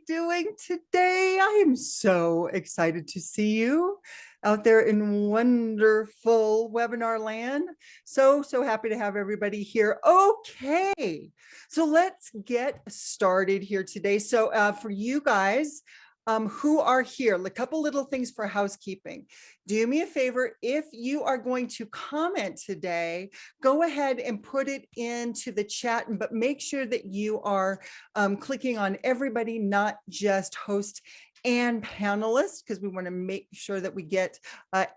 doing today? I am so excited to see you out there in wonderful webinar land. So happy to have everybody here. Okay, so let's get started here today. So for you guys, who are here, a couple little things for housekeeping. Do me a favor, if you are going to comment today, go ahead and put it into the chat, but make sure that you are clicking on everybody, not just host and panelists, because we want to make sure that we get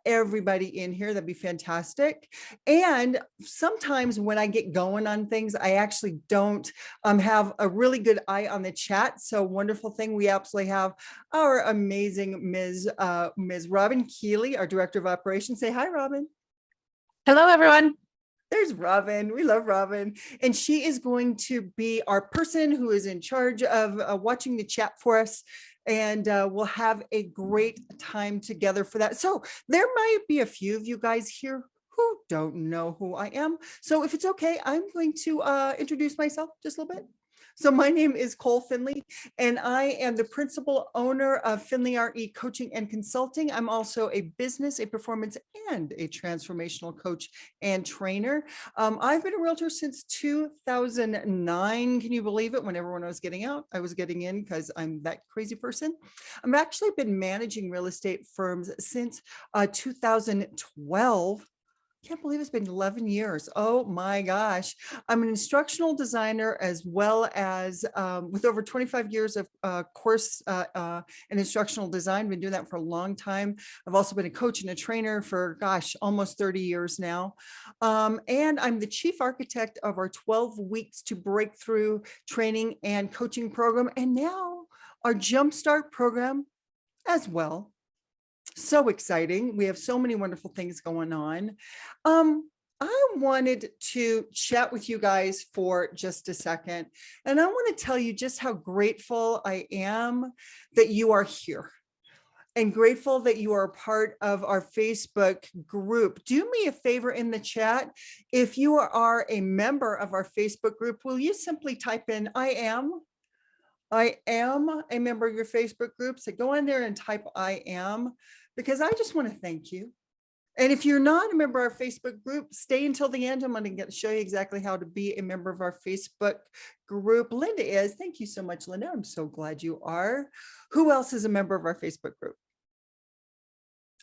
everybody in here. That'd be fantastic. And sometimes when I get going on things, I actually don't have a really good eye on the chat. So wonderful thing, we absolutely have our amazing Ms. Robin Keeley, our Director of Operations. Say hi, Robin. Hello, everyone. There's Robin. We love Robin. And she is going to be our person who is in charge of watching the chat for us. And we'll have a great time together for that. So there might be a few of you guys here who don't know who I am. So if it's okay, I'm going to introduce myself just a little bit. So my name is Cole Finley, and I am the principal owner of finley-re Coaching and Consulting. I'm also a business, a performance, and a transformational coach and trainer. I've been a realtor since 2009. Can you believe it? When everyone was getting out, I was getting in because I'm that crazy person. I've actually been managing real estate firms since 2012. Can't believe it's been 11 years. Oh my gosh. I'm an instructional designer as well as with over 25 years of course and instructional design. Been doing that for a long time. I've also been a coach and a trainer for, gosh, almost 30 years now. And I'm the chief architect of our 12 weeks to breakthrough training and coaching program. And now our Jumpstart program as well. So exciting. We have so many wonderful things going on. I wanted to chat with you guys for just a second, and I want to tell you just how grateful I am that you are here and grateful that you are a part of our Facebook group. Do me a favor in the chat. If you are a member of our Facebook group, will you simply type in, I am a member of your Facebook group. So go in there and type I am, because I just want to thank you. And if you're not a member of our Facebook group, stay until the end. I'm going to show you exactly how to be a member of our Facebook group. Linda is. Thank you so much, Linda. I'm so glad you are. Who else is a member of our Facebook group?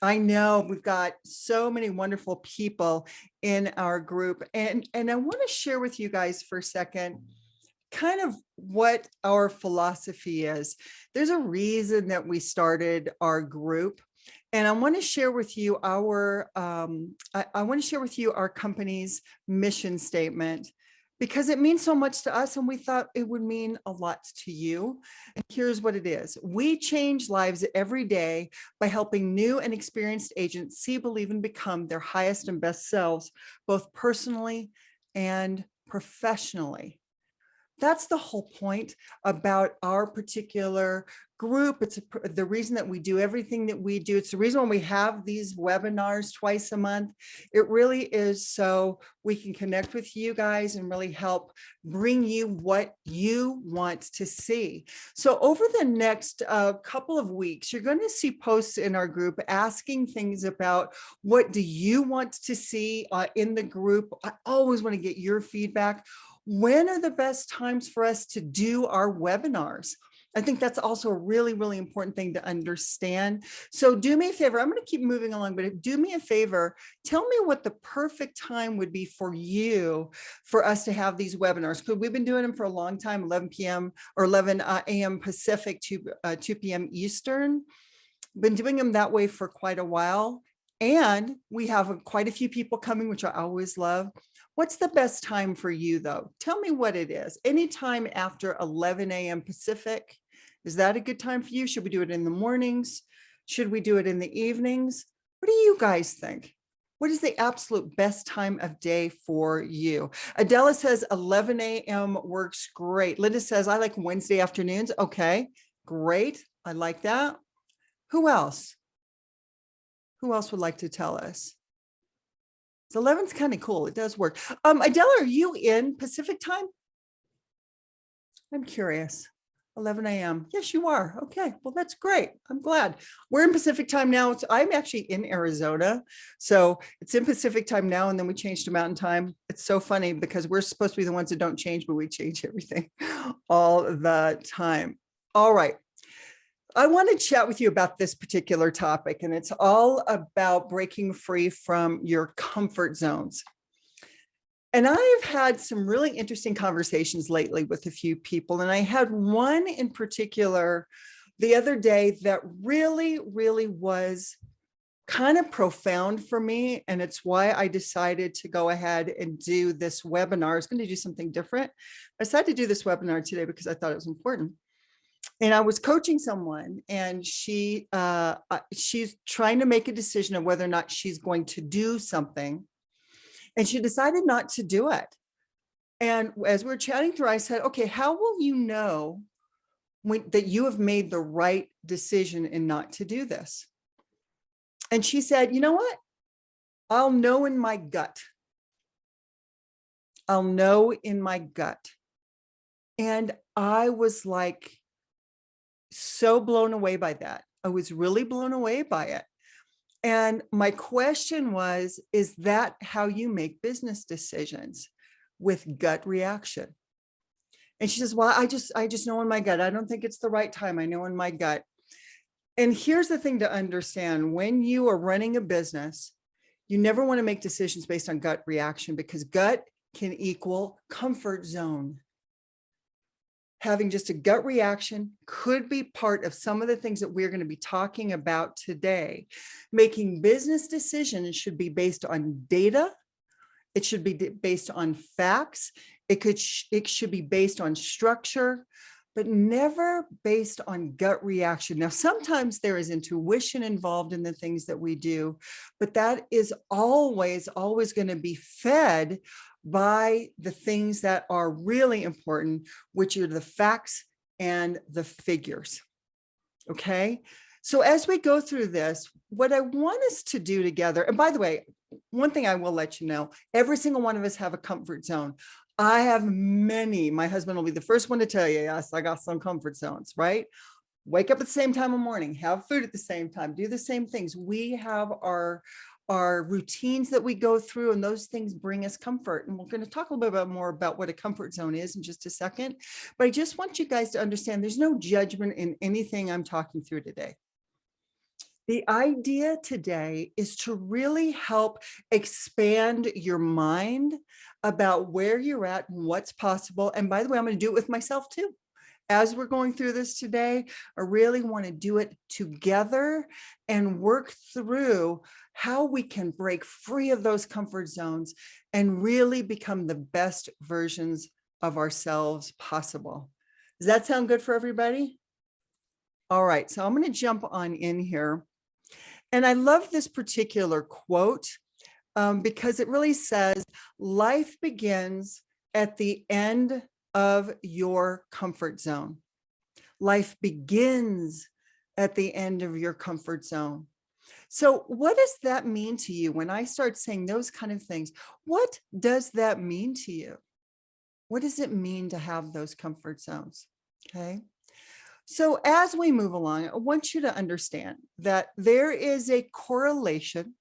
I know we've got so many wonderful people in our group. And I want to share with you guys for a second kind of what our philosophy is. There's a reason that we started our group, and I want to share with you our I want to share with you our company's mission statement, because it means so much to us, and we thought it would mean a lot to you. And here's what it is. We change lives every day by helping new and experienced agents see, believe, and become their highest and best selves, both personally and professionally. That's the whole point about our particular group. It's the reason that we do everything that we do. It's the reason when we have these webinars twice a month. It really is so we can connect with you guys and really help bring you what you want to see. So over the next couple of weeks, you're going to see posts in our group asking things about what do you want to see in the group. I always want to get your feedback. When are the best times for us to do our webinars? I think that's also a really, really important thing to understand. So do me a favor. I'm going to keep moving along, but do me a favor. Tell me what the perfect time would be for you for us to have these webinars. Because we've been doing them for a long time, 11 p.m. or 11 a.m. Pacific to 2 p.m. Eastern. Been doing them that way for quite a while. And we have quite a few people coming, which I always love. What's the best time for you, though? Tell me what it is. Anytime after 11 a.m. Pacific, is that a good time for you? Should we do it in the mornings? Should we do it in the evenings? What do you guys think? What is the absolute best time of day for you? Adela says 11 a.m. works great. Linda says, I like Wednesday afternoons. Okay, great. I like that. Who else? Who else would like to tell us? So 11's kind of cool. It does work. Adela, are you in Pacific time? I'm curious. 11 a.m. Yes, you are. Okay. Well, that's great. I'm glad. We're in Pacific time now. I'm actually in Arizona. So it's in Pacific time now. And then we changed to Mountain time. It's so funny because we're supposed to be the ones that don't change, but we change everything all the time. All right. I want to chat with you about this particular topic, and it's all about breaking free from your comfort zones. And I've had some really interesting conversations lately with a few people. And I had one in particular the other day that really, really was kind of profound for me. And it's why I decided to go ahead and do this webinar. I was going to do something different. I decided to do this webinar today because I thought it was important. And I was coaching someone, and she's trying to make a decision of whether or not she's going to do something. And she decided not to do it. And as we were chatting through, I said, okay, how will you know that you have made the right decision and not to do this? And she said, you know what? I'll know in my gut. I'll know in my gut. And I was like so blown away by that. I was really blown away by it. And my question was, is that how you make business decisions, with gut reaction? And she says, well, I just know in my gut. I don't think it's the right time. I know in my gut. And here's the thing to understand. When you are running a business, you never want to make decisions based on gut reaction, because gut can equal comfort zone. Having just a gut reaction could be part of some of the things that we're going to be talking about today. Making business decisions should be based on data. It should be based on facts. It should be based on structure, but never based on gut reaction. Now, sometimes there is intuition involved in the things that we do, but that is always going to be fed by the things that are really important, which are the facts and the figures. Okay. So as we go through this, what I want us to do together, and by the way, one thing I will let you know, every single one of us have a comfort zone. I have many. My husband will be the first one to tell you, yes, I got some comfort zones, right? Wake up at the same time in the morning, have food at the same time, do the same things. We have our routines that we go through, and those things bring us comfort. And we're going to talk a little bit more about what a comfort zone is in just a second. But I just want you guys to understand there's no judgment in anything I'm talking through today. The idea today is to really help expand your mind about where you're at and what's possible. And by the way, I'm going to do it with myself too. As we're going through this today, I really want to do it together and work through how we can break free of those comfort zones and really become the best versions of ourselves possible. Does that sound good for everybody? All right, so I'm going to jump on in here. And I love this particular quote because it really says, life begins at the end of your comfort zone. Life begins at the end of your comfort zone. So what does that mean to you when I start saying those kind of things? What does that mean to you? What does it mean to have those comfort zones? Okay. So as we move along, I want you to understand that there is a correlation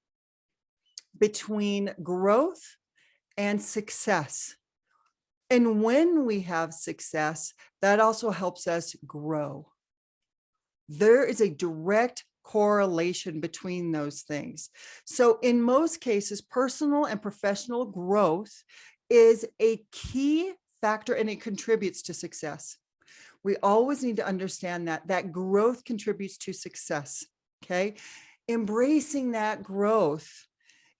between growth and success. And when we have success, that also helps us grow. There is a direct correlation between those things. So in most cases, personal and professional growth is a key factor, and it contributes to success. We always need to understand that growth contributes to success. Okay. Embracing that growth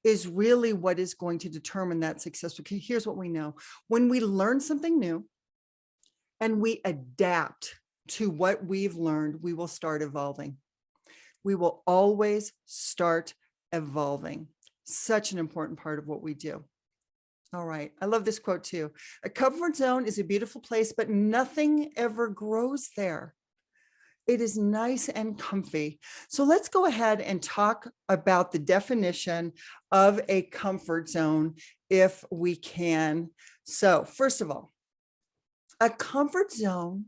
is really what is going to determine that success. Okay, here's what we know. When we learn something new and we adapt to what we've learned, we will start evolving. We will always start evolving. Such an important part of what we do. All right. I love this quote too. A comfort zone is a beautiful place, but nothing ever grows there. It is nice and comfy. So let's go ahead and talk about the definition of a comfort zone if we can. So first of all, a comfort zone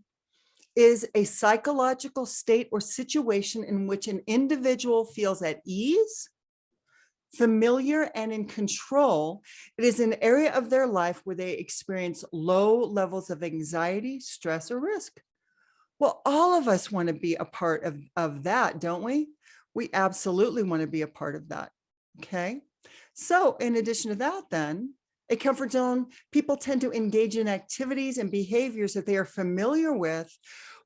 is a psychological state or situation in which an individual feels at ease, familiar, and in control. It is an area of their life where they experience low levels of anxiety, stress, or risk. Well, all of us want to be a part of that, don't we? We absolutely want to be a part of that. Okay. So in addition to that, then a comfort zone, people tend to engage in activities and behaviors that they are familiar with,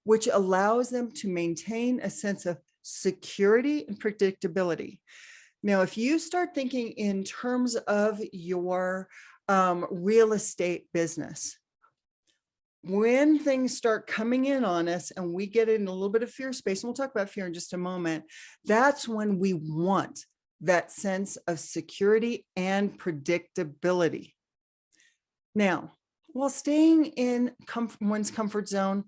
which allows them to maintain a sense of security and predictability. Now, if you start thinking in terms of your real estate business, when things start coming in on us and we get in a little bit of fear space, and we'll talk about fear in just a moment, that's when we want that sense of security and predictability. Now, while staying in one's comfort zone,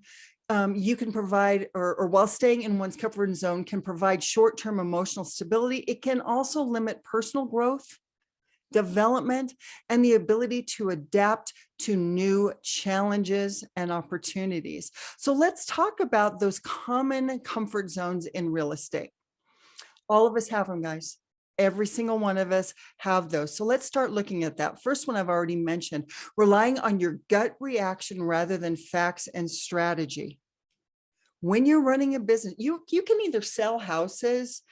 you can provide, or while staying in one's comfort zone can provide short-term emotional stability, it can also limit personal growth, development, and the ability to adapt to new challenges and opportunities. So let's talk about those common comfort zones in real estate. All of us have them, guys. Every single one of us have those. So let's start looking at that. First one I've already mentioned, relying on your gut reaction rather than facts and strategy. When you're running a business, you can either sell houses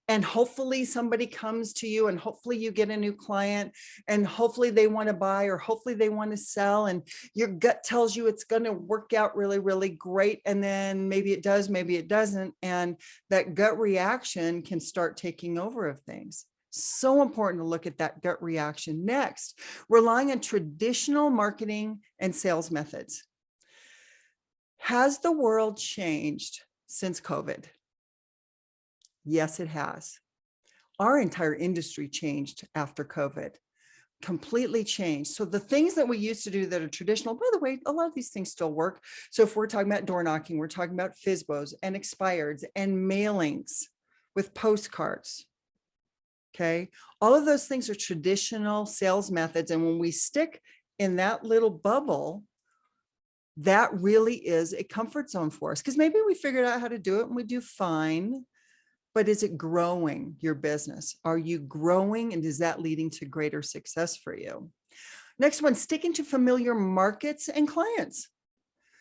and hopefully somebody comes to you and hopefully you get a new client and hopefully they want to buy or hopefully they want to sell, and your gut tells you it's going to work out really, really great. And then maybe it does, maybe it doesn't. And that gut reaction can start taking over of things. So important to look at that gut reaction. Next, relying on traditional marketing and sales methods. Has the world changed since COVID? Yes, it has. Our entire industry changed after COVID, completely changed. So the things that we used to do that are traditional, by the way, a lot of these things still work. So if we're talking about door knocking, we're talking about FSBOs and expireds and mailings with postcards. Okay. All of those things are traditional sales methods. And when we stick in that little bubble, that really is a comfort zone for us, because maybe we figured out how to do it and we do fine. But is it growing your business? Are you growing, and is that leading to greater success for you? Next one, sticking to familiar markets and clients.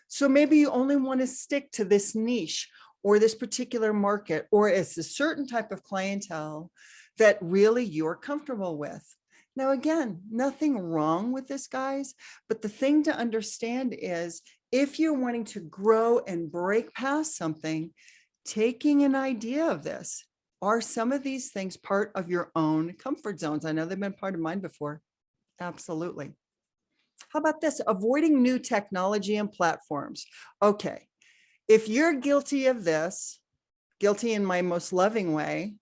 So maybe you only want to stick to this niche or this particular market, or it's a certain type of clientele that really you're comfortable with. Now, again, nothing wrong with this, guys, but the thing to understand is if you're wanting to grow and break past something, taking an idea of this, are some of these things part of your own comfort zones? I know they've been part of mine before. Absolutely. How about this? Avoiding new technology and platforms. Okay. If you're guilty of this, guilty in my most loving way,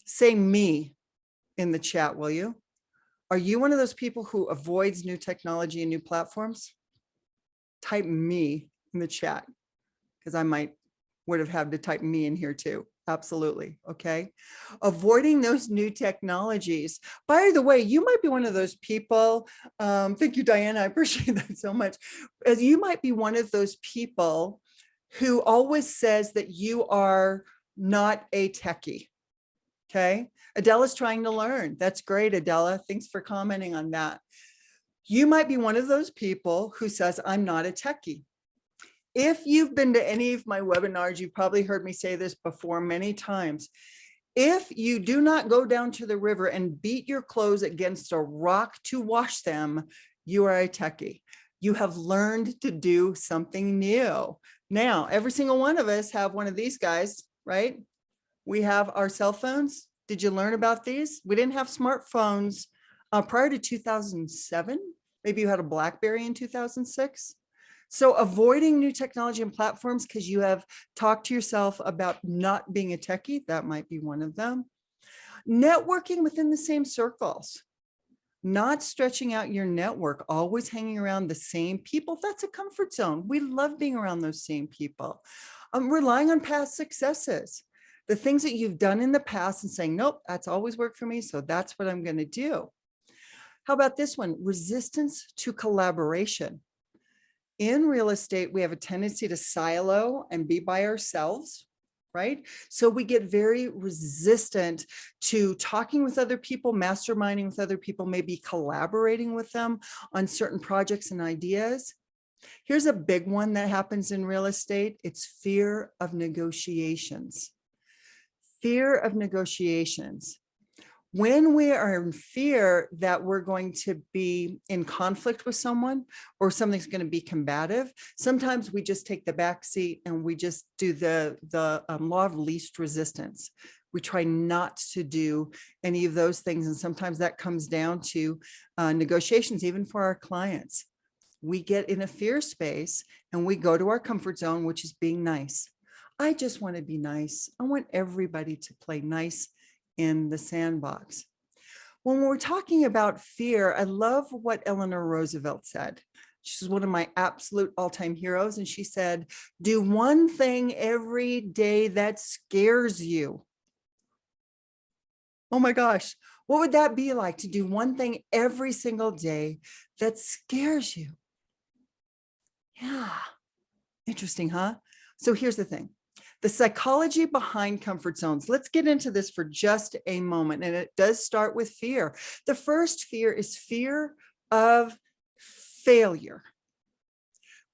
say me in the chat, will you? Are you one of those people who avoids new technology and new platforms? Type me in the chat, because I would have had to type me in here too. Absolutely. Okay. Avoiding those new technologies. By the way, you might be one of those people. Thank you, Diana. I appreciate that so much. As you might be one of those people who always says that you are not a techie. Okay. Adela's trying to learn. That's great, Adela. Thanks for commenting on that. You might be one of those people who says, I'm not a techie. If you've been to any of my webinars, you've probably heard me say this before many times. If you do not go down to the river and beat your clothes against a rock to wash them, you are a techie. You have learned to do something new. Now, every single one of us have one of these guys, right? We have our cell phones. Did you learn about these? We didn't have smartphones prior to 2007. Maybe you had a BlackBerry in 2006. So avoiding new technology and platforms because you have talked to yourself about not being a techie, that might be one of them. Networking within the same circles, not stretching out your network, always hanging around the same people. That's a comfort zone. We love being around those same people. Relying on past successes, the things that you've done in the past and saying, nope, that's always worked for me. So that's what I'm going to do. How about this one? Resistance to collaboration. In real estate, we have a tendency to silo and be by ourselves, right? So we get very resistant to talking with other people, masterminding with other people, maybe collaborating with them on certain projects and ideas. Here's a big one that happens in real estate. It's fear of negotiations. Fear of negotiations. When we are in fear that we're going to be in conflict with someone or something's going to be combative, sometimes we just take the back seat and we just do the law of least resistance. We try not to do any of those things. And sometimes that comes down to negotiations, even for our clients. We get in a fear space and we go to our comfort zone, which is being nice. I just want to be nice. I want everybody to play nice in the sandbox. When we're talking about fear, I love what Eleanor Roosevelt said. She's one of my absolute all-time heroes. And she said, do one thing every day that scares you. Oh my gosh, what would that be like to do one thing every single day that scares you? Yeah, interesting, huh? So here's the thing. The psychology behind comfort zones. Let's get into this for just a moment. And it does start with fear. The first fear is fear of failure.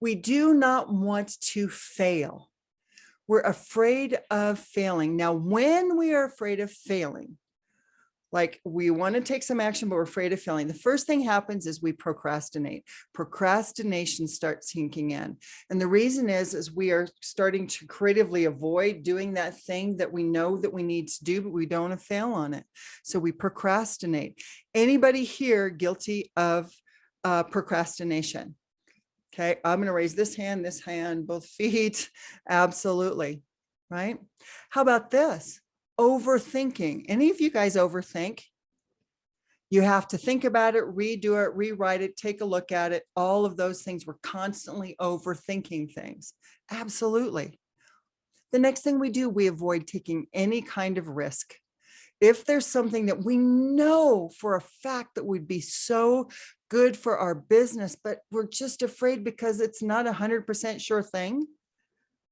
We do not want to fail. We're afraid of failing. Now, when we are afraid of failing, like we want to take some action, but we're afraid of failing, the first thing happens is we procrastinate. Procrastination starts sinking in. And the reason is we are starting to creatively avoid doing that thing that we know that we need to do, but we don't want to fail on it. So we procrastinate. Anybody here guilty of procrastination? Okay, I'm going to raise this hand, both feet. Absolutely. Right? How about this? Overthinking. Any of you guys overthink? You have to think about it, redo it, rewrite it, take a look at it. All of those things. We're constantly overthinking things. Absolutely. The next thing we do, we avoid taking any kind of risk. If there's something that we know for a fact that would be so good for our business, but we're just afraid because it's not 100% sure thing,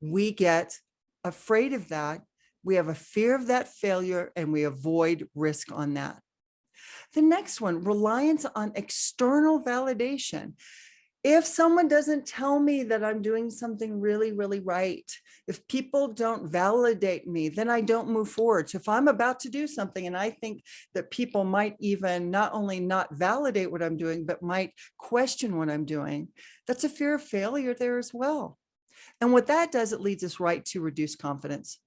we get afraid of that. We have a fear of that failure and we avoid risk on that. The next one, reliance on external validation. If someone doesn't tell me that I'm doing something really, really right, if people don't validate me, then I don't move forward. So if I'm about to do something and I think that people might even not only not validate what I'm doing, but might question what I'm doing, that's a fear of failure there as well. And what that does, it leads us right to reduced confidence.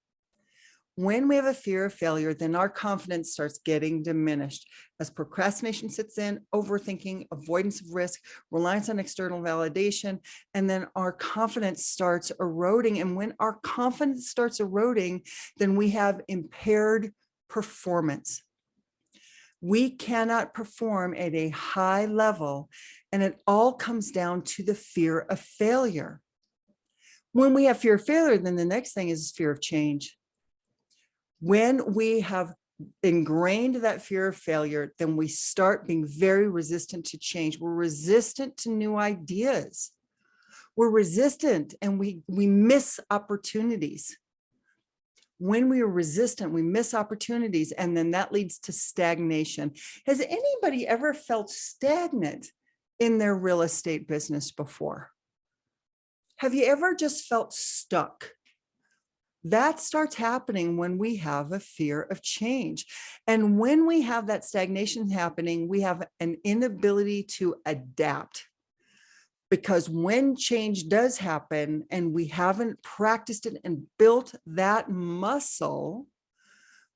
When we have a fear of failure, then our confidence starts getting diminished as procrastination sits in, overthinking, avoidance of risk, reliance on external validation, and then our confidence starts eroding. And when our confidence starts eroding, then we have impaired performance. We cannot perform at a high level, and it all comes down to the fear of failure. When we have fear of failure, then the next thing is fear of change. When we have ingrained that fear of failure, then we start being very resistant to change. We're resistant to new ideas. We're resistant and we miss opportunities. When we are resistant, we miss opportunities, and then that leads to stagnation. Has anybody ever felt stagnant in their real estate business before? Have you ever just felt stuck? That starts happening when we have a fear of change. And when we have that stagnation happening, we have an inability to adapt. Because when change does happen and we haven't practiced it and built that muscle,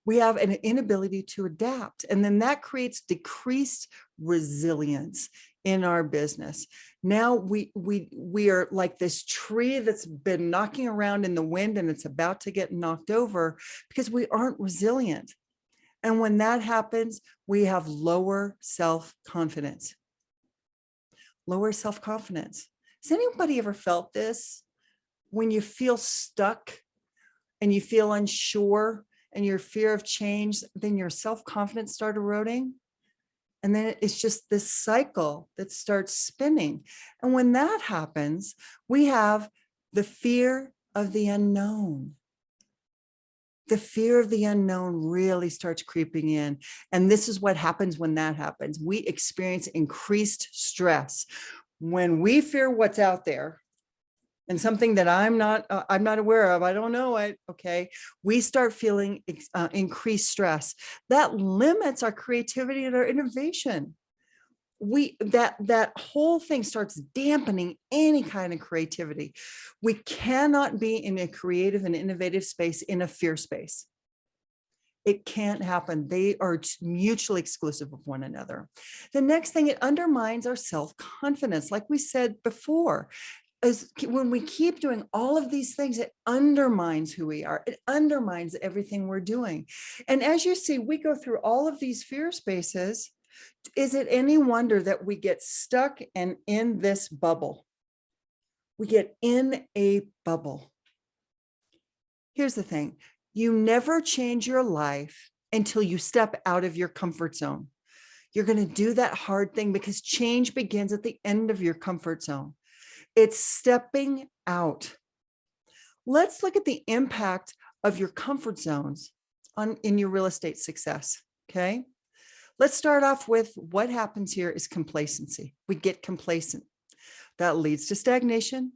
we have an inability to adapt. And then that creates decreased resilience in our business. Now we are like this tree that's been knocking around in the wind and it's about to get knocked over because we aren't resilient. And when that happens, we have lower self-confidence. Lower self-confidence. Has anybody ever felt this? When you feel stuck and you feel unsure and your fear of change, then your self-confidence start eroding. And then it's just this cycle that starts spinning. And when that happens, we have the fear of the unknown. The fear of the unknown really starts creeping in. And this is what happens when that happens. We experience increased stress. When we fear what's out there and something that I'm not aware of, I don't know it, okay, we start feeling increased stress. That limits our creativity and our innovation. That whole thing starts dampening any kind of creativity. We cannot be in a creative and innovative space in a fear space. It can't happen. They are mutually exclusive of one another. The next thing, it undermines our self-confidence. Like we said before, is when we keep doing all of these things, it undermines who we are. It undermines everything we're doing. And as you see, we go through all of these fear spaces. Is it any wonder that we get stuck and in this bubble? We get in a bubble. Here's the thing. You never change your life until you step out of your comfort zone. You're going to do that hard thing because change begins at the end of your comfort zone. It's stepping out. Let's look at the impact of your comfort zones in your real estate success, okay? Let's start off with what happens here is complacency. We get complacent. That leads to stagnation,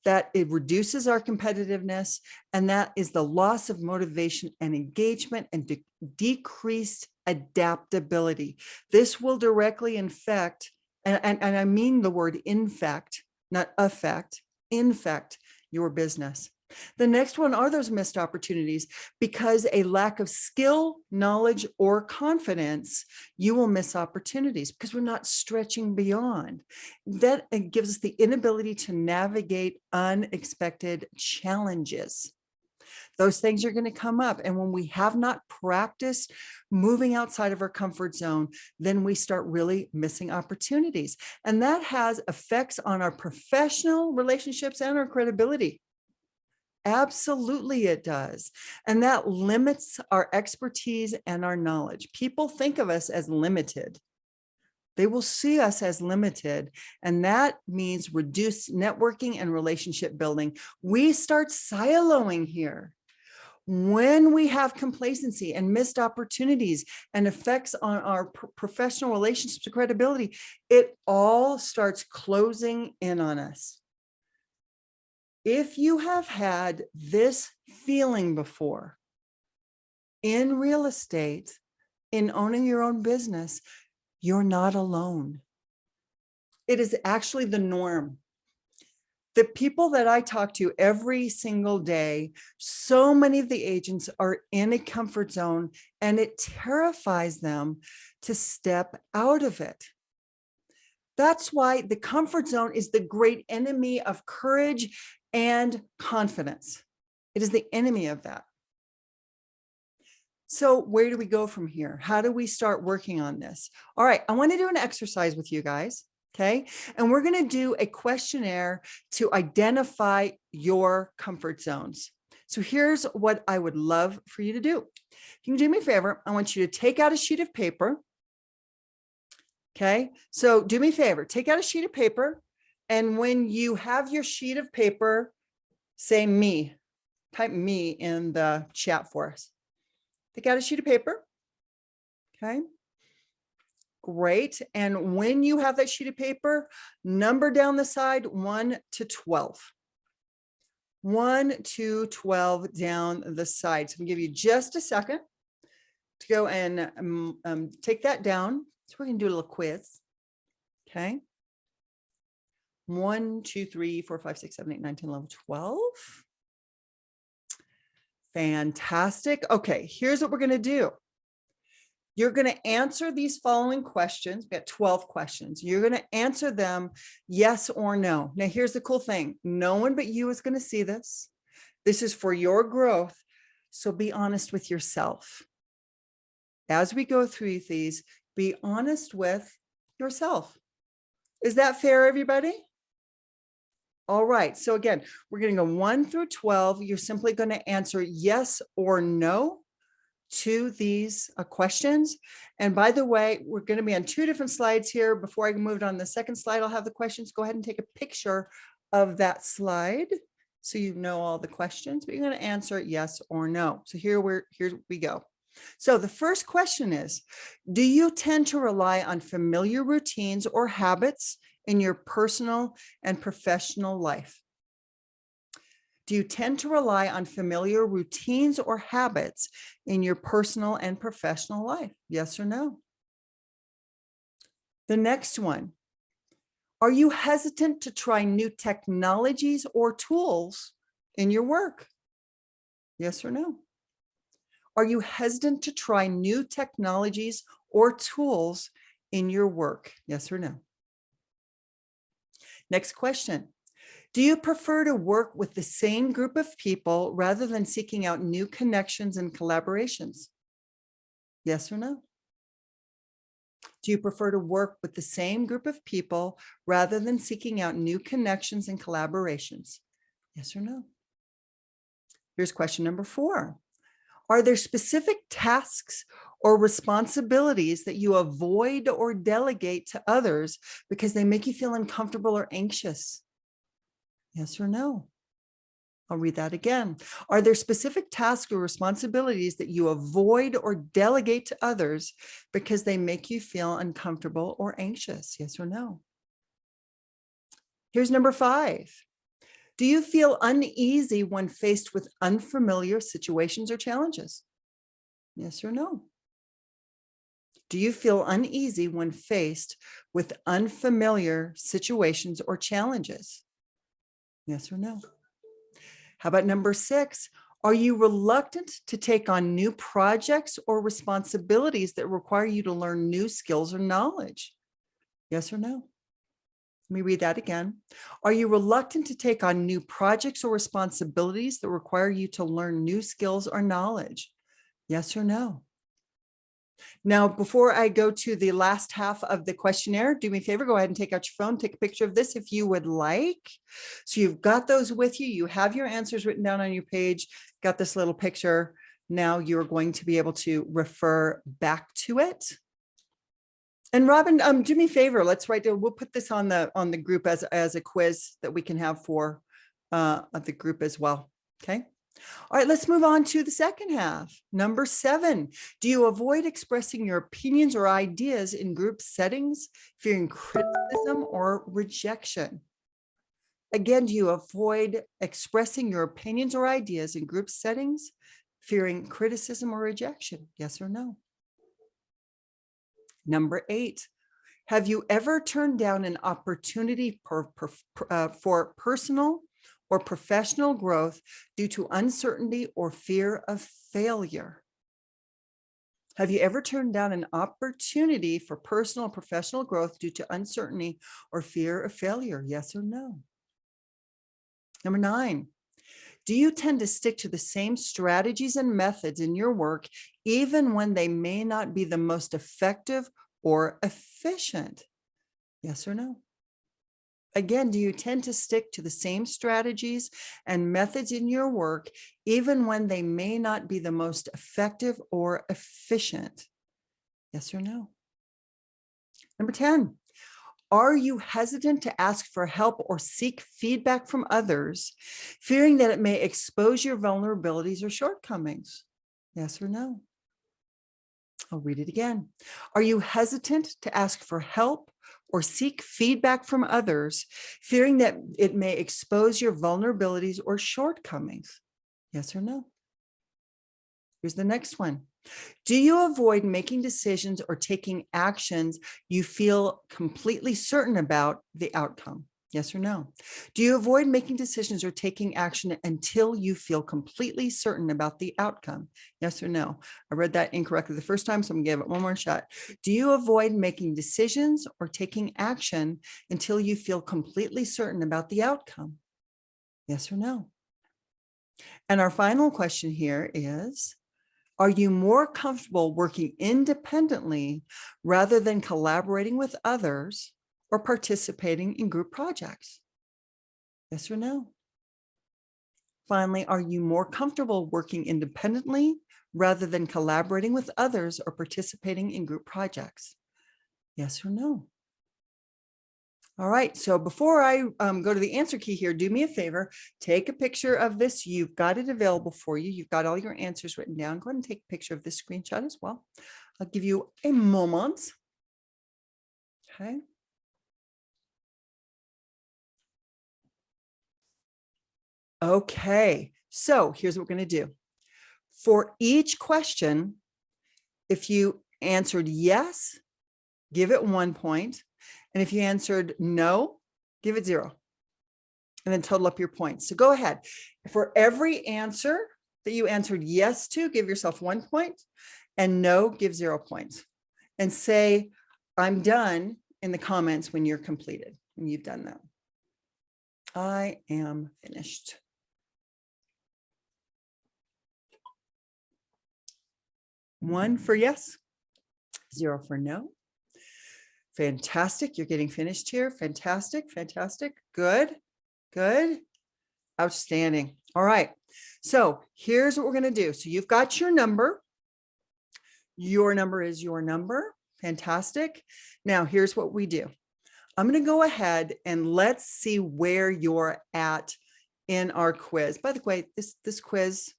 that it reduces our competitiveness, and that is the loss of motivation and engagement and decreased adaptability. This will directly infect, and I mean the word infect, not affect, infect your business. The next one are those missed opportunities. Because a lack of skill, knowledge, or confidence, you will miss opportunities because we're not stretching beyond. That gives us the inability to navigate unexpected challenges. Those things are going to come up. And when we have not practiced moving outside of our comfort zone, then we start really missing opportunities. And that has effects on our professional relationships and our credibility. Absolutely, it does. And that limits our expertise and our knowledge. People think of us as limited. They will see us as limited. And that means reduced networking and relationship building. We start siloing here. When we have complacency and missed opportunities and effects on our professional relationships and credibility, it all starts closing in on us. If you have had this feeling before in real estate, in owning your own business, you're not alone. It is actually the norm. The people that I talk to every single day, so many of the agents are in a comfort zone, and it terrifies them to step out of it. That's why the comfort zone is the great enemy of courage and confidence. It is the enemy of that. So where do we go from here? How do we start working on this? All right, I want to do an exercise with you guys, okay? And we're going to do a questionnaire to identify your comfort zones. So here's what I would love for you to do. If you can do me a favor, I want you to take out a sheet of paper. Okay, so do me a favor, take out a sheet of paper. And when you have your sheet of paper, say me, type me in the chat for us. Take out a sheet of paper. Okay, great. And when you have that sheet of paper, number down the side 1 to 12. 1 to 12 down the side. So I'm gonna give you just a second to go and take that down. So we're gonna do a little quiz. Okay. 1, 2, 3, 4, 5, 6, 7, 8, 9, 10, 11, 12. Fantastic. Okay, here's what we're going to do. You're going to answer these following questions. We've got 12 questions. You're going to answer them yes or no. Now, here's the cool thing. No one but you is going to see this. This is for your growth. So be honest with yourself. As we go through these, be honest with yourself. Is that fair, everybody? All right. So again, we're going to go 1 through 12. You're simply going to answer yes or no to these questions. And by the way, we're going to be on 2 different slides here. Before I move on the second slide, I'll have the questions. Go ahead and take a picture of that slide so you know all the questions, but you're going to answer yes or no. So here we go. So the first question is, do you tend to rely on familiar routines or habits in your personal and professional life? Do you tend to rely on familiar routines or habits in your personal and professional life? Yes or no? The next one, are you hesitant to try new technologies or tools in your work? Yes or no? Are you hesitant to try new technologies or tools in your work? Yes or no? Next question. Do you prefer to work with the same group of people rather than seeking out new connections and collaborations? Yes or no? Do you prefer to work with the same group of people rather than seeking out new connections and collaborations? Yes or no? Here's question number 4. Are there specific tasks or responsibilities that you avoid or delegate to others because they make you feel uncomfortable or anxious? Yes or no? I'll read that again. Are there specific tasks or responsibilities that you avoid or delegate to others because they make you feel uncomfortable or anxious? Yes or no? Here's number 5. Do you feel uneasy when faced with unfamiliar situations or challenges? Yes or no? Do you feel uneasy when faced with unfamiliar situations or challenges? Yes or no? How about number 6? Are you reluctant to take on new projects or responsibilities that require you to learn new skills or knowledge? Yes or no? Let me read that again. Are you reluctant to take on new projects or responsibilities that require you to learn new skills or knowledge? Yes or no? Now, before I go to the last half of the questionnaire, do me a favor, go ahead and take out your phone, take a picture of this if you would like. So you've got those with you. You have your answers written down on your page, got this little picture. Now you're going to be able to refer back to it. And Robin, do me a favor, let's write down, we'll put this on the group as a quiz that we can have for the group as well. Okay. All right, let's move on to the second half. Number 7, do you avoid expressing your opinions or ideas in group settings, fearing criticism or rejection? Again, do you avoid expressing your opinions or ideas in group settings, fearing criticism or rejection? Yes or no? Number 8, have you ever turned down an opportunity for personal or professional growth due to uncertainty or fear of failure? Have you ever turned down an opportunity for personal or professional growth due to uncertainty or fear of failure? Yes or no? Number 9, do you tend to stick to the same strategies and methods in your work, even when they may not be the most effective or efficient? Yes or no? Again, do you tend to stick to the same strategies and methods in your work, even when they may not be the most effective or efficient? Yes or no? Number 10, are you hesitant to ask for help or seek feedback from others, fearing that it may expose your vulnerabilities or shortcomings? Yes or no? I'll read it again. Are you hesitant to ask for help or seek feedback from others, fearing that it may expose your vulnerabilities or shortcomings? Yes or no? Here's the next one. Do you avoid making decisions or taking actions you feel completely certain about the outcome? Yes or no? Do you avoid making decisions or taking action until you feel completely certain about the outcome? Yes or no? I read that incorrectly the first time, so I'm going to give it one more shot. Do you avoid making decisions or taking action until you feel completely certain about the outcome? Yes or no? And our final question here is, are you more comfortable working independently rather than collaborating with others or participating in group projects? Yes or no? Finally, are you more comfortable working independently rather than collaborating with others or participating in group projects? Yes or no? All right, so before I go to the answer key here, do me a favor, take a picture of this. You've got it available for you. You've got all your answers written down. Go ahead and take a picture of this screenshot as well. I'll give you a moment. Okay. Okay, so here's what we're going to do. For each question, if you answered yes, give it 1 point. And if you answered no, give it 0. And then total up your points. So go ahead. For every answer that you answered yes to, give yourself 1 point, and no, give 0 points. And say, I'm done in the comments when you're completed, when you've done that. I am finished. One for yes, 0 for no. Fantastic. You're getting finished here. Fantastic. Fantastic. Good. Good. Outstanding. All right. So here's what we're going to do. So you've got your number. Your number is your number. Fantastic. Now here's what we do. I'm going to go ahead and let's see where you're at in our quiz. By the way, this quiz,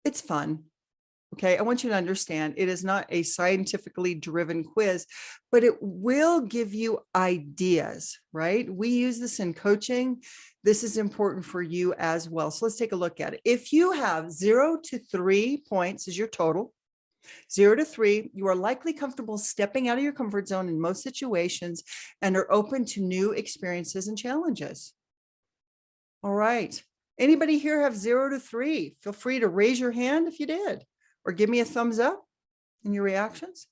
it's fun. Okay, I want you to understand it is not a scientifically driven quiz, but it will give you ideas, right? We use this in coaching. This is important for you as well. So let's take a look at it. If you have 0 to 3 points is your total, 0 to 3, you are likely comfortable stepping out of your comfort zone in most situations and are open to new experiences and challenges. All right. Anybody here have 0 to 3? Feel free to raise your hand if you did. Or give me a thumbs up in your reactions.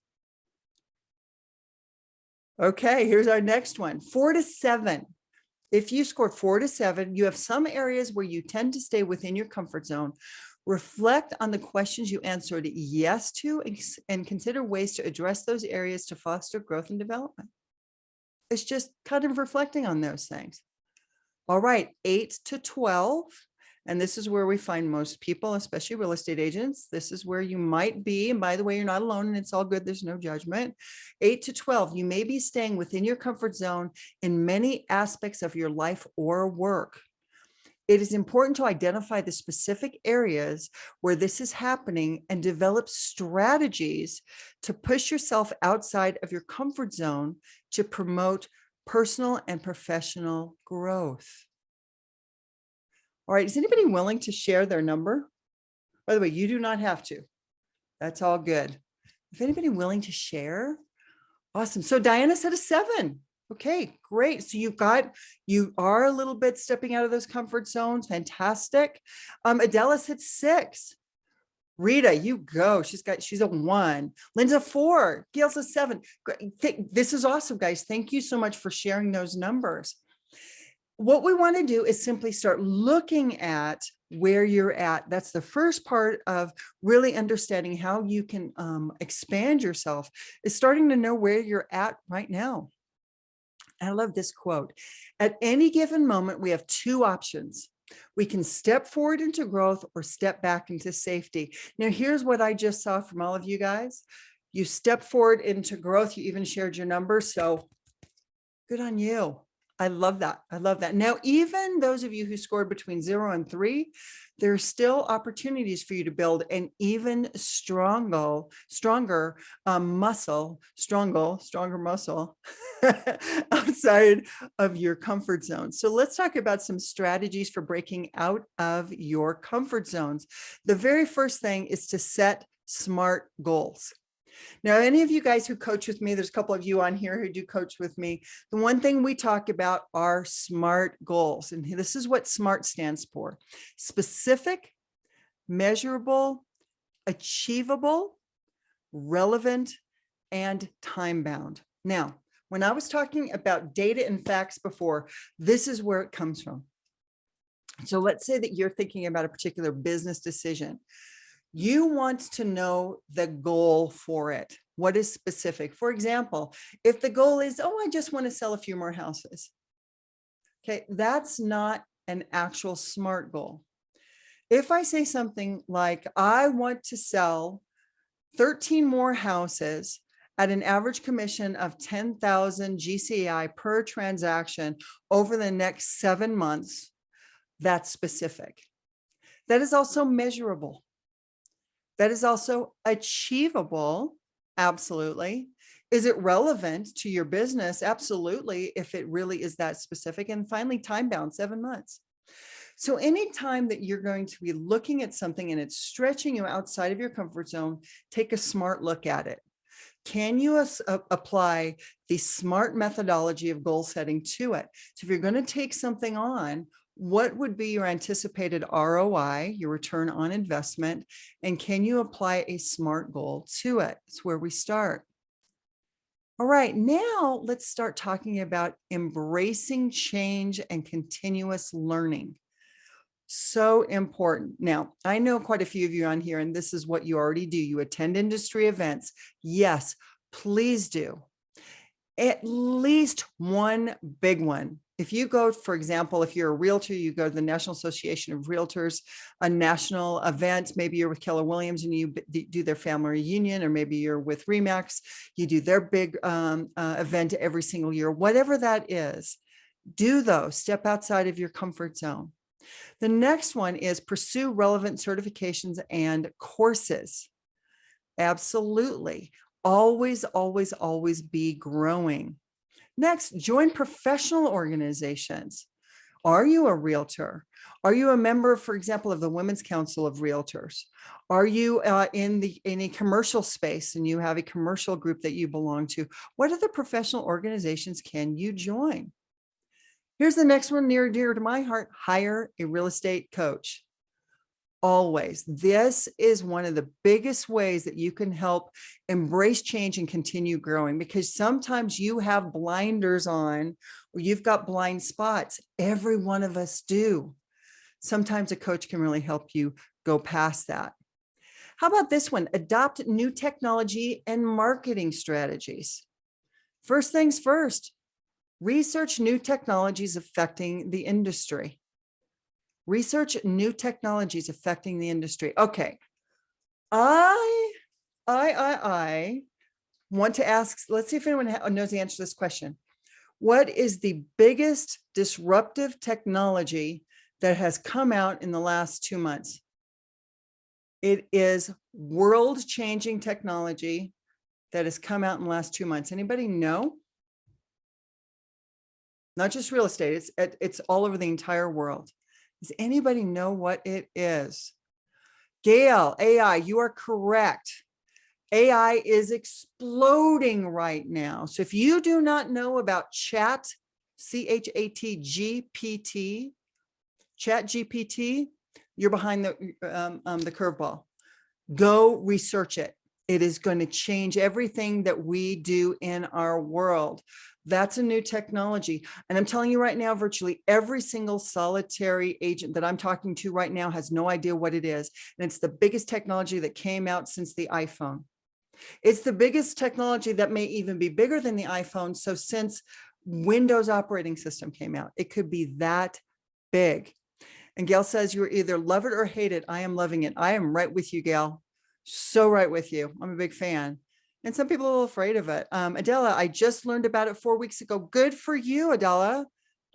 Okay, here's our next one. 4 to 7. If you scored 4 to 7, you have some areas where you tend to stay within your comfort zone. Reflect on the questions you answered yes to and consider ways to address those areas to foster growth and development. It's just kind of reflecting on those things. All right, 8 to 12. And this is where we find most people, especially real estate agents. This is where you might be. And by the way, you're not alone and it's all good. There's no judgment. 8 to 12, you may be staying within your comfort zone in many aspects of your life or work. It is important to identify the specific areas where this is happening and develop strategies to push yourself outside of your comfort zone to promote personal and professional growth. All right, is anybody willing to share their number? By the way, you do not have to. That's all good. If anybody willing to share, awesome. So Diana said a 7. Okay, great. So you are a little bit stepping out of those comfort zones. Fantastic. Adela said 6. Rita, you go. She's a 1. Linda 4. Gail's a 7. This is awesome, guys. Thank you so much for sharing those numbers. What we want to do is simply start looking at where you're at. That's the first part of really understanding how you can expand yourself, is starting to know where you're at right now. I love this quote. At any given moment, we have 2 options. We can step forward into growth or step back into safety. Now, here's what I just saw from all of you guys. You step forward into growth. You even shared your number. So good on you. I love that. I love that. Now, even those of you who scored between 0 and 3, there are still opportunities for you to build an even stronger muscle outside of your comfort zone. So let's talk about some strategies for breaking out of your comfort zones. The very first thing is to set SMART goals. Now, any of you guys who coach with me, there's a couple of you on here who do coach with me. The one thing we talk about are SMART goals. And this is what SMART stands for: specific, measurable, achievable, relevant, and time-bound. Now, when I was talking about data and facts before, this is where it comes from. So let's say that you're thinking about a particular business decision. You want to know the goal for it. What is specific? For example, if the goal is, oh, I just want to sell a few more houses. Okay, that's not an actual SMART goal. If I say something like, I want to sell 13 more houses at an average commission of 10,000 GCI per transaction over the next 7 months, that's specific. That is also measurable. That is also achievable. Absolutely. Is it relevant to your business? Absolutely, if it really is that specific. And finally, time bound, 7 months. So anytime that you're going to be looking at something and it's stretching you outside of your comfort zone, take a smart look at it. Can you apply the SMART methodology of goal setting to it? So if you're going to take something on, what would be your anticipated ROI, your return on investment, and can you apply a SMART goal to it? It's where we start. All right, now let's start talking about embracing change and continuous learning. So important. Now, I know quite a few of you on here, and this is what you already do. You attend industry events. Yes, please do. At least one big one. If you go, for example, if you're a realtor, you go to the National Association of Realtors, a national event, maybe you're with Keller Williams and you do their family reunion, or maybe you're with RE/MAX, you do their big event every single year, whatever that is, do those, step outside of your comfort zone. The next one is pursue relevant certifications and courses. Absolutely. Always, always, always be growing. Next, join professional organizations. Are you a realtor? Are you a member, for example, of the Women's Council of Realtors? Are you in a commercial space and you have a commercial group that you belong to? What other professional organizations can you join? Here's the next one, near and dear to my heart: hire a real estate coach. Always. This is one of the biggest ways that you can help embrace change and continue growing, because sometimes you have blinders on or you've got blind spots. Every one of us do. Sometimes a coach can really help you go past that. How about this one? Adopt new technology and marketing strategies. First things first, research new technologies affecting the industry. Research new technologies affecting the industry. Okay. I want to ask, let's see if anyone knows the answer to this question. What is the biggest disruptive technology that has come out in the last 2 months? It is world-changing technology that has come out in the last 2 months. Anybody know? Not just real estate, it's all over the entire world. Does anybody know what it is? Gail, AI, you are correct. AI is exploding right now. So if you do not know about ChatGPT, you're behind the curveball. Go research it. It is going to change everything that we do in our world. That's a new technology. And I'm telling you right now, virtually every single solitary agent that I'm talking to right now has no idea what it is. And it's the biggest technology that came out since the iPhone. It's the biggest technology that may even be bigger than the iPhone. So since Windows operating system came out, it could be that big. And Gail says, you either love it or hate it. I am loving it. I am right with you, Gail. So right with you. I'm a big fan. And some people are a little afraid of it. Adela, I just learned about it 4 weeks ago. Good for you, Adela.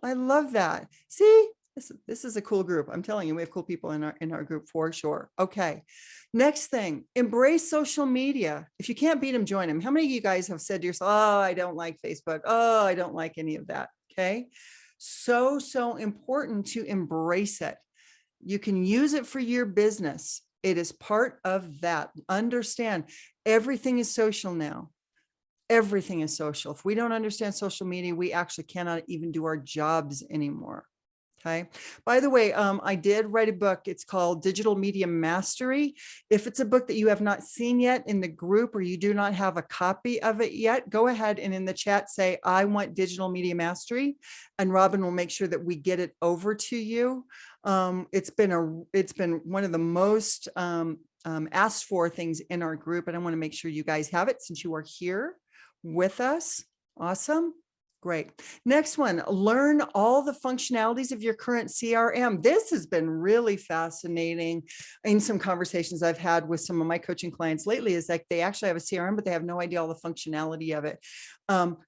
I love that. See, this is a cool group. I'm telling you, we have cool people in our group for sure. Okay. Next thing, embrace social media. If you can't beat them, join them. How many of you guys have said to yourself, oh, I don't like Facebook. Oh, I don't like any of that. Okay. So important to embrace it. You can use it for your business. It is part of that. Understand, everything is social now. Everything is social. If we don't understand social media, we actually cannot even do our jobs anymore. Okay. By the way, I did write a book. It's called Digital Media Mastery. If it's a book that you have not seen yet in the group, or you do not have a copy of it yet, go ahead and in the chat say, I want Digital Media Mastery, and Robin will make sure that we get it over to you. It's been one of the most asked for things in our group, and I want to make sure you guys have it since you are here with us. Awesome. Great. Next one, learn all the functionalities of your current CRM. This has been really fascinating in some conversations I've had with some of my coaching clients lately, is like they actually have a CRM, but they have no idea all the functionality of it.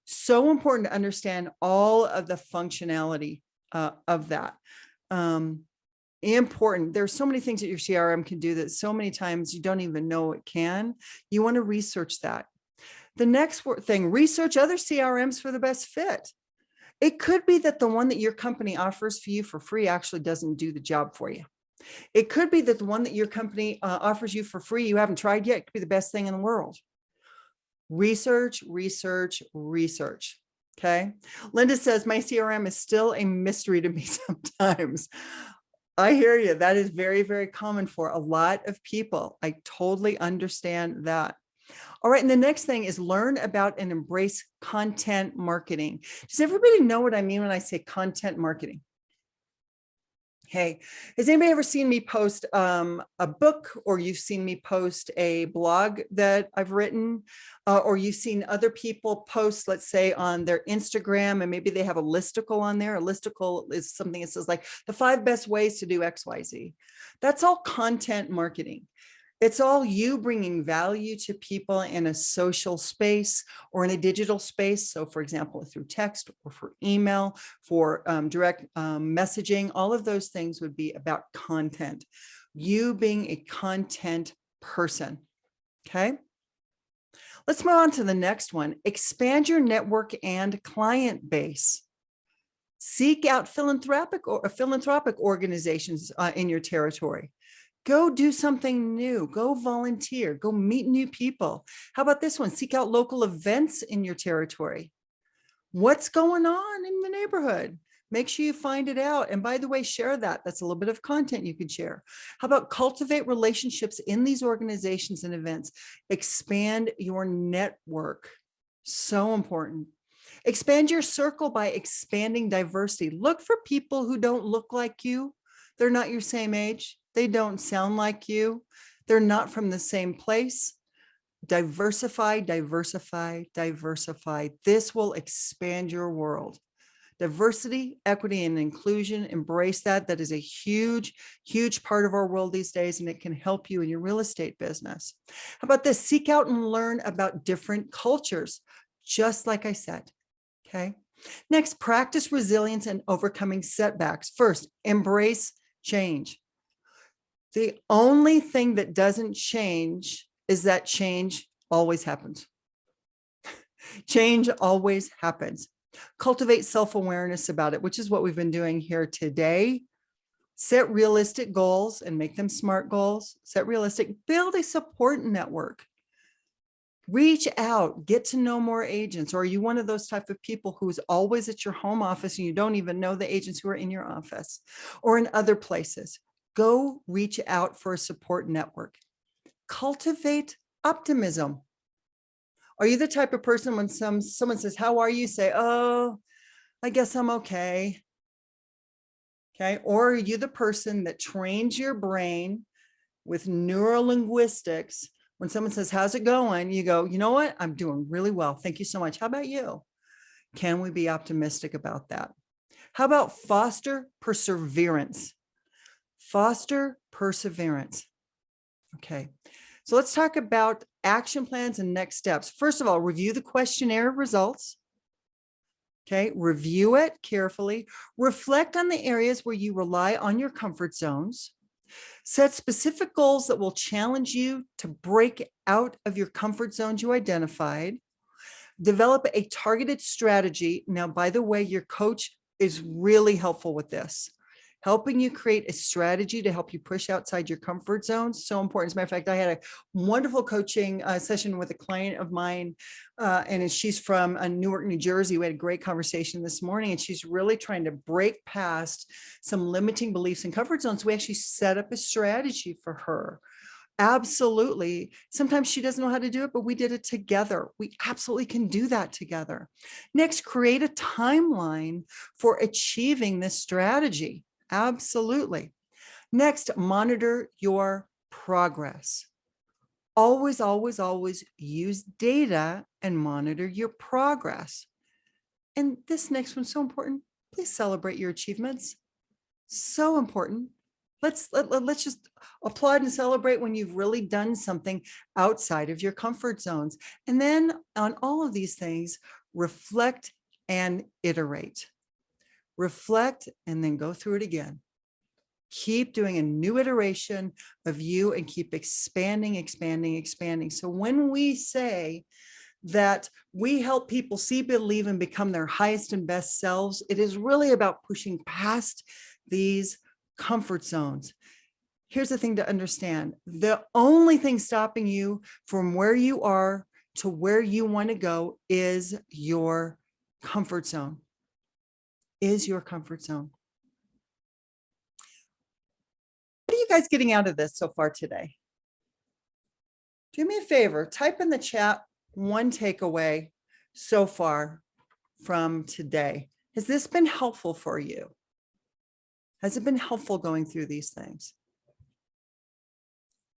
So important to understand all of the functionality of that. Important. There's so many things that your CRM can do that so many times you don't even know it can. You want to research that. The next thing, research other CRMs for the best fit. It could be that the one that your company offers for you for free actually doesn't do the job for you. It could be that the one that your company offers you for free, you haven't tried yet, could be the best thing in the world. Research, research, research. Okay. Linda says, my CRM is still a mystery to me sometimes. I hear you. That is very, very common for a lot of people. I totally understand that. All right. And the next thing is learn about and embrace content marketing. Does everybody know what I mean when I say content marketing? Hey, has anybody ever seen me post a book, or you've seen me post a blog that I've written, or you've seen other people post, let's say on their Instagram, and maybe they have a listicle on there. A listicle is something that says like the 5 best ways to do XYZ. That's all content marketing. It's all you bringing value to people in a social space or in a digital space. So for example, through text or for email, for direct messaging, all of those things would be about content. You being a content person, okay? Let's move on to the next one. Expand your network and client base. Seek out philanthropic organizations in your territory. Go do something new, go volunteer, go meet new people. How about this one? Seek out local events in your territory. What's going on in the neighborhood? Make sure you find it out. And by the way, share that. That's a little bit of content you can share. How about cultivate relationships in these organizations and events? Expand your network. So important. Expand your circle by expanding diversity. Look for people who don't look like you. They're not your same age. They don't sound like you. They're not from the same place. Diversify, diversify, diversify. This will expand your world. Diversity, equity, and inclusion, embrace that. That is a huge, huge part of our world these days, and it can help you in your real estate business. How about this? Seek out and learn about different cultures, just like I said, okay? Next, practice resilience and overcoming setbacks. First, embrace change. The only thing that doesn't change is that change always happens. Change always happens. Cultivate self-awareness about it, which is what we've been doing here today. Set realistic goals and make them SMART goals. Set realistic, build a support network. Reach out, get to know more agents. Or are you one of those type of people who's always at your home office and you don't even know the agents who are in your office or in other places? Go reach out for a support network. Cultivate optimism. Are you the type of person when someone says, how are you? Say, oh, I guess I'm okay. Okay. Or are you the person that trains your brain with neurolinguistics? When someone says, how's it going? You go, you know what? I'm doing really well. Thank you so much. How about you? Can we be optimistic about that? How about foster perseverance? Foster perseverance. Okay, so let's talk about action plans and next steps. First of all, review the questionnaire results. Okay, review it carefully. Reflect on the areas where you rely on your comfort zones. Set specific goals that will challenge you to break out of your comfort zones you identified. Develop a targeted strategy. Now, by the way, your coach is really helpful with this. Helping you create a strategy to help you push outside your comfort zone. So important. As a matter of fact, I had a wonderful coaching session with a client of mine, and she's from Newark, New Jersey. We had a great conversation this morning, and she's really trying to break past some limiting beliefs and comfort zones. We actually set up a strategy for her. Absolutely. Sometimes she doesn't know how to do it, but we did it together. We absolutely can do that together. Next, create a timeline for achieving this strategy. Absolutely. Next, monitor your progress. Always, always, always use data and monitor your progress. And this next one's so important. Please celebrate your achievements. So important. Let's just applaud and celebrate when you've really done something outside of your comfort zones. And then on all of these things, reflect and iterate. Reflect and then go through it again. Keep doing a new iteration of you and keep expanding, expanding, expanding. So when we say that we help people see, believe, and become their highest and best selves, it is really about pushing past these comfort zones. Here's the thing to understand. The only thing stopping you from where you are to where you want to go is your comfort zone. Is your comfort zone. What are you guys getting out of this so far today? Do me a favor, type in the chat one takeaway so far from today. Has this been helpful for you? Has it been helpful going through these things?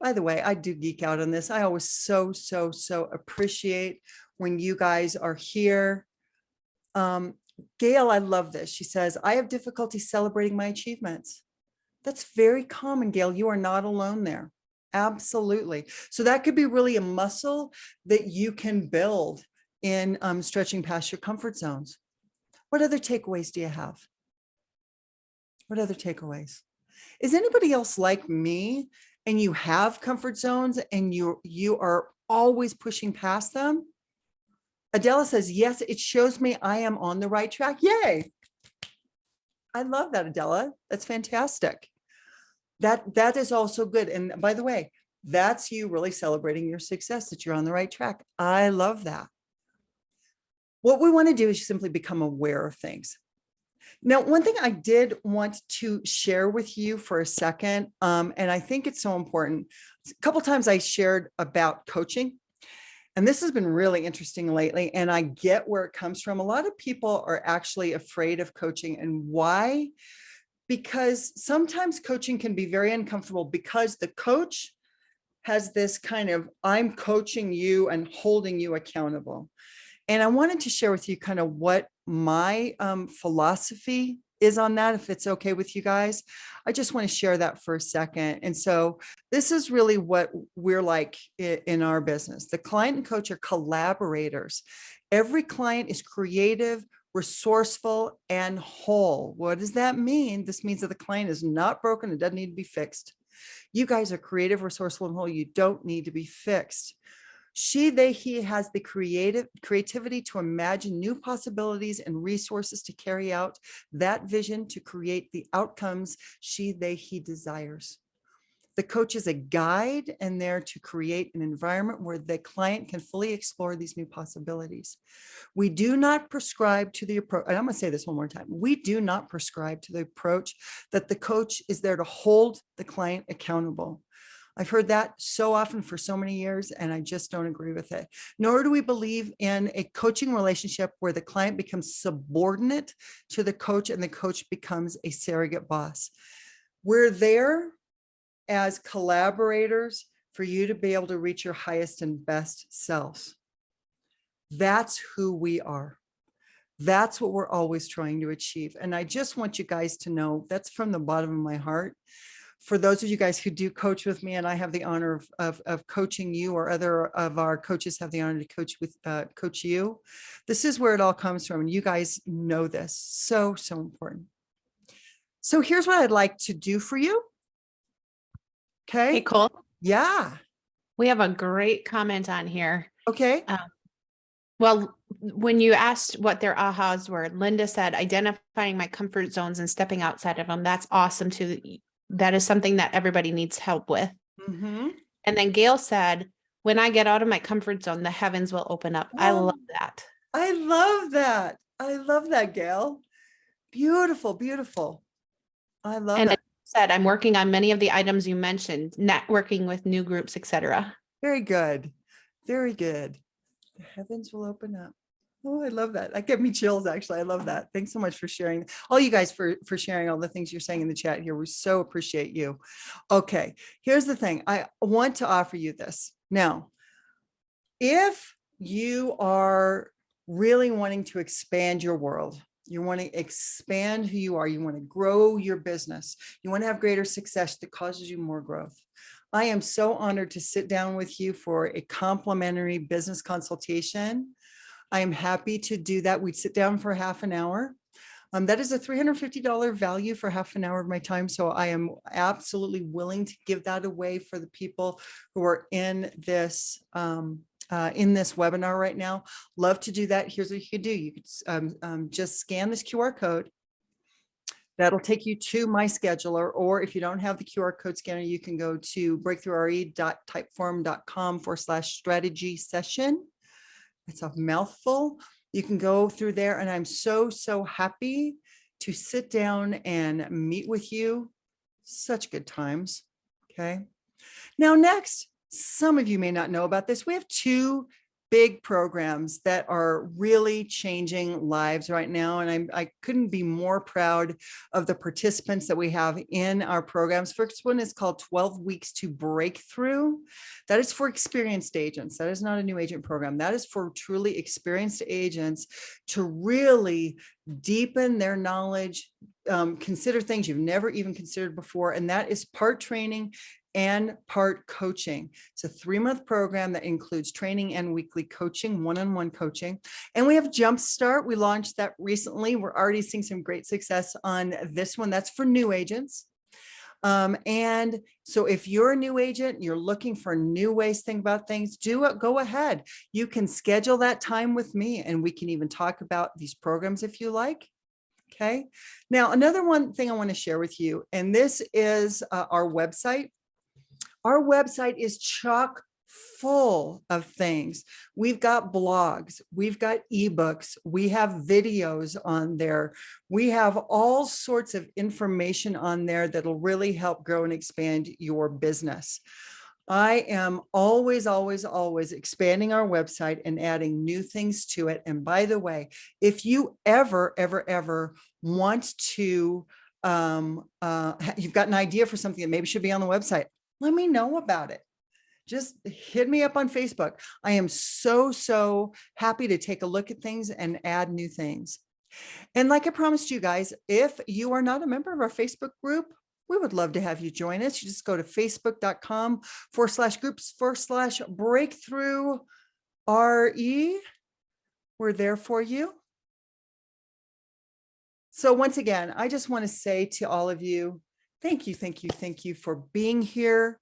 By the way, I do geek out on this. I always so appreciate when you guys are here. Gail, I love this. She says, I have difficulty celebrating my achievements. That's very common, Gail. You are not alone there. Absolutely. So that could be really a muscle that you can build in stretching past your comfort zones. What other takeaways do you have? What other takeaways? Is anybody else like me and you have comfort zones and you are always pushing past them? Adela says, yes, it shows me I am on the right track. Yay. I love that, Adela. That's fantastic. That is also good. And by the way, that's you really celebrating your success, that you're on the right track. I love that. What we want to do is simply become aware of things. Now, one thing I did want to share with you for a second, and I think it's so important. A couple of times I shared about coaching, and this has been really interesting lately, and I get where it comes from. A lot of people are actually afraid of coaching. And why? Because sometimes coaching can be very uncomfortable because the coach has this kind of, I'm coaching you and holding you accountable. And I wanted to share with you kind of what my philosophy is on that, if it's okay with you guys. I just want to share that for a second. And so this is really what we're like in our business. The client and coach are collaborators. Every client is creative, resourceful, and whole. What does that mean? This means that the client is not broken. It doesn't need to be fixed. You guys are creative, resourceful, and whole. You don't need to be fixed. She, they, he has the creativity to imagine new possibilities and resources to carry out that vision to create the outcomes she, they, he desires. The coach is a guide and there to create an environment where the client can fully explore these new possibilities. We do not prescribe to the approach, and I'm going to say this one more time. We do not prescribe to the approach that the coach is there to hold the client accountable. I've heard that so often for so many years, and I just don't agree with it. Nor do we believe in a coaching relationship where the client becomes subordinate to the coach and the coach becomes a surrogate boss. We're there as collaborators for you to be able to reach your highest and best selves. That's who we are. That's what we're always trying to achieve. And I just want you guys to know that's from the bottom of my heart. For those of you guys who do coach with me, and I have the honor of coaching you, or other of our coaches have the honor to coach you. This is where it all comes from. And you guys know this. So important. So here's what I'd like to do for you. Okay. Hey, Cole. Yeah. We have a great comment on here. Okay. Well, when you asked what their ahas were, Linda said, identifying my comfort zones and stepping outside of them. That's awesome too. That is something that everybody needs help with. Mm-hmm. And then Gail said, when I get out of my comfort zone, the heavens will open up. I love that. I love that. I love that, Gail. Beautiful, beautiful. I love and that. Said, I'm working on many of the items you mentioned, networking with new groups, etc. Very good. Very good. The heavens will open up. Oh, I love that. That gave me chills, actually. I love that. Thanks so much for sharing. All you guys for sharing all the things you're saying in the chat here. We so appreciate you. Okay, here's the thing. I want to offer you this. Now, if you are really wanting to expand your world. You want to expand who you are. You want to grow your business. You want to have greater success that causes you more growth. I am so honored to sit down with you for a complimentary business consultation. I am happy to do that. We'd sit down for half an hour. That is a $350 value for half an hour of my time. So I am absolutely willing to give that away for the people who are in this webinar right now. Love to do that. Here's what you could do. You could just scan this QR code. That'll take you to my scheduler, or if you don't have the QR code scanner, you can go to breakthroughre.typeform.com/strategy session. It's a mouthful. You can go through there, and I'm so, so happy to sit down and meet with you. Such good times. Okay. Now, next, some of you may not know about this. We have two big programs that are really changing lives right now. And I couldn't be more proud of the participants that we have in our programs. First one is called 12 Weeks to Breakthrough. That is for experienced agents. That is not a new agent program. That is for truly experienced agents to really deepen their knowledge, consider things you've never even considered before. And that is part training and part coaching. It's a 3-month program that includes training and weekly coaching, one-on-one coaching. And we have Jumpstart. We launched that recently. We're already seeing some great success on this one. That's for new agents. And so if you're a new agent, you're looking for new ways to think about things, go ahead. You can schedule that time with me, and we can even talk about these programs if you like. Okay. Now, another one thing I want to share with you, and this is our website. Our website is chock full of things. We've got blogs, we've got ebooks, we have videos on there. We have all sorts of information on there that'll really help grow and expand your business. I am always, always, always expanding our website and adding new things to it. And by the way, if you ever want to, you've got an idea for something that maybe should be on the website, let me know about it. Just hit me up on Facebook. I am so happy to take a look at things and add new things. And like I promised you guys, if you are not a member of our Facebook group, we would love to have you join us. You just go to facebook.com/groups/breakthrough-RE. We're there for you. So once again, I just want to say to all of you, thank you for being here,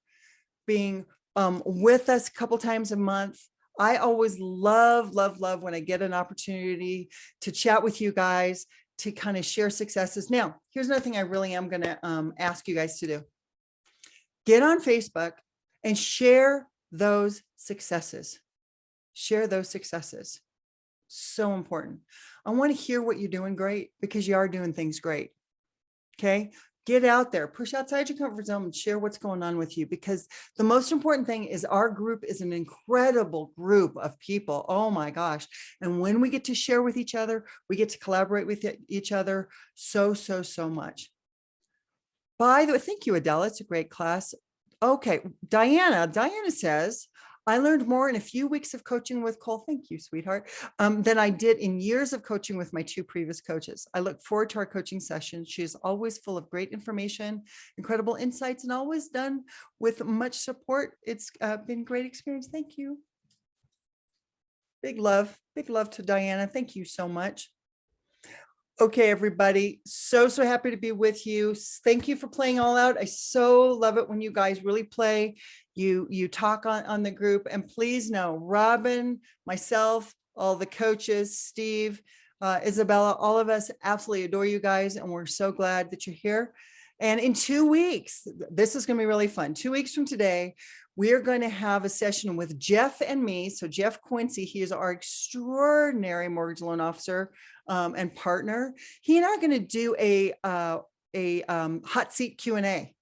being with us a couple times a month. I always love when I get an opportunity to chat with you guys, to kind of share successes. Now, here's another thing I really am going to ask you guys to do. Get on Facebook and share those successes. Share those successes. So important. I want to hear what you're doing great, because you are doing things great. Okay. Get out there, push outside your comfort zone, and share what's going on with you, because the most important thing is our group is an incredible group of people. Oh my gosh. And when we get to share with each other, we get to collaborate with each other so much. By the way, thank you, Adela. It's a great class. Okay. Diana says, I learned more in a few weeks of coaching with Cole. Thank you, sweetheart. Than I did in years of coaching with my 2 previous coaches. I look forward to our coaching sessions. She is always full of great information, incredible insights, and always done with much support. It's been a great experience. Thank you. Big love to Diana. Thank you so much. Okay, everybody. So happy to be with you. Thank you for playing all out. I so love it when you guys really play. You talk on the group, and please know, Robin, myself, all the coaches, Steve, Isabella, all of us absolutely adore you guys. And we're so glad that you're here. And in 2 weeks, this is going to be really fun. 2 weeks from today, we are going to have a session with Jeff and me. So Jeff Quincy, he is our extraordinary mortgage loan officer and partner. He and I are going to do a hot seat Q&A.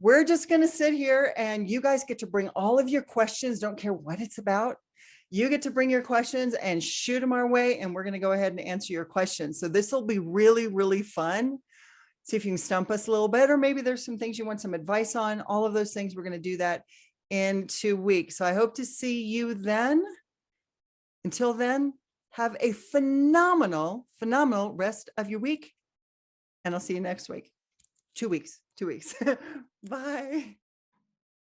We're just going to sit here, and you guys get to bring all of your questions. Don't care what it's about. You get to bring your questions and shoot them our way, and we're going to go ahead and answer your questions. So this will be really fun. See if you can stump us a little bit, or maybe there's some things you want some advice on. All of those things, we're going to do that in 2 weeks. So I hope to see you then. Until then, Have a phenomenal, phenomenal rest of your week. And I'll see you next week. 2 weeks. Bye.